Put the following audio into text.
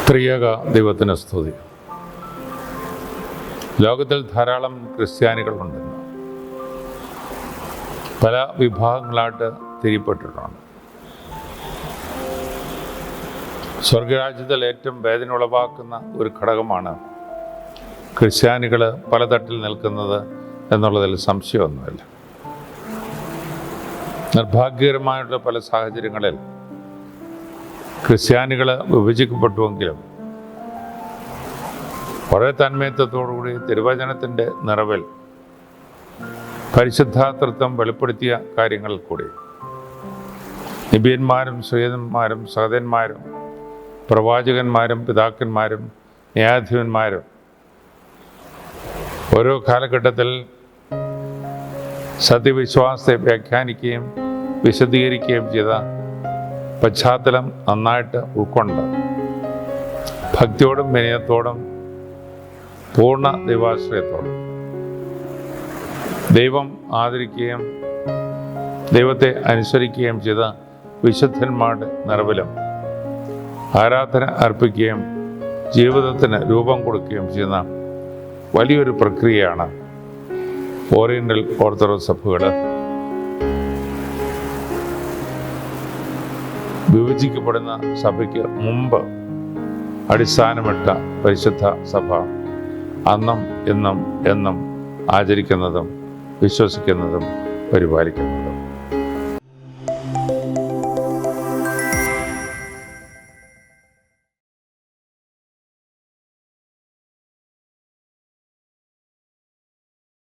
ത്രിയേക ദൈവത്തിന് സ്തുതി. ലോകത്തിൽ ധാരാളം ക്രിസ്ത്യാനികളുണ്ടെന്ന് പല വിഭാഗങ്ങളായിട്ട് തിരിയപ്പെട്ടിട്ടുണ്ട്. സ്വർഗരാജ്യത്തിൽ ഏറ്റവും വേദന ഉളവാക്കുന്ന ഒരു ഘടകമാണ് ക്രിസ്ത്യാനികൾ പല തട്ടിൽ നിൽക്കുന്നത് എന്നുള്ളതിൽ സംശയമൊന്നുമില്ല. നിർഭാഗ്യകരമായിട്ടുള്ള പല സാഹചര്യങ്ങളിൽ ക്രിസ്ത്യാനികൾ വിഭജിക്കപ്പെട്ടുവെങ്കിലും വളരെ തന്മയത്വത്തോടുകൂടി തിരുവചനത്തിൻ്റെ നിറവിൽ പരിശുദ്ധാതൃത്വം വെളിപ്പെടുത്തിയ കാര്യങ്ങളിൽ കൂടി നിബിയന്മാരും സുഹൃതന്മാരും സഹോദരന്മാരും പ്രവാചകന്മാരും പിതാക്കന്മാരും ന്യായാധിപന്മാരും ഓരോ കാലഘട്ടത്തിൽ സത്യവിശ്വാസത്തെ വ്യാഖ്യാനിക്കുകയും വിശദീകരിക്കുകയും ചെയ്ത പശ്ചാത്തലം നന്നായിട്ട് ഉൾക്കൊണ്ട് ഭക്തിയോടും വിനയത്തോടും പൂർണ്ണ ദൈവാശ്രയത്തോടും ദൈവം ആദരിക്കുകയും ദൈവത്തെ അനുസരിക്കുകയും ചെയ്ത വിശുദ്ധന്മാരുടെ നിറവിലും ആരാധന അർപ്പിക്കുകയും ജീവിതത്തിന് രൂപം കൊടുക്കുകയും ചെയ്യുന്ന വലിയൊരു പ്രക്രിയയാണ് ഓറിയൻ്റൽ ഓർത്തഡോക്സ് സഭകൾ വിഭജിക്കപ്പെടുന്ന സഭയ്ക്ക് മുമ്പ് അടിസ്ഥാനമിട്ട പരിശുദ്ധ സഭ അന്നും ഇന്നും എന്നും ആചരിക്കുന്നതും വിശ്വസിക്കുന്നതും പരിപാലിക്കുന്നതും.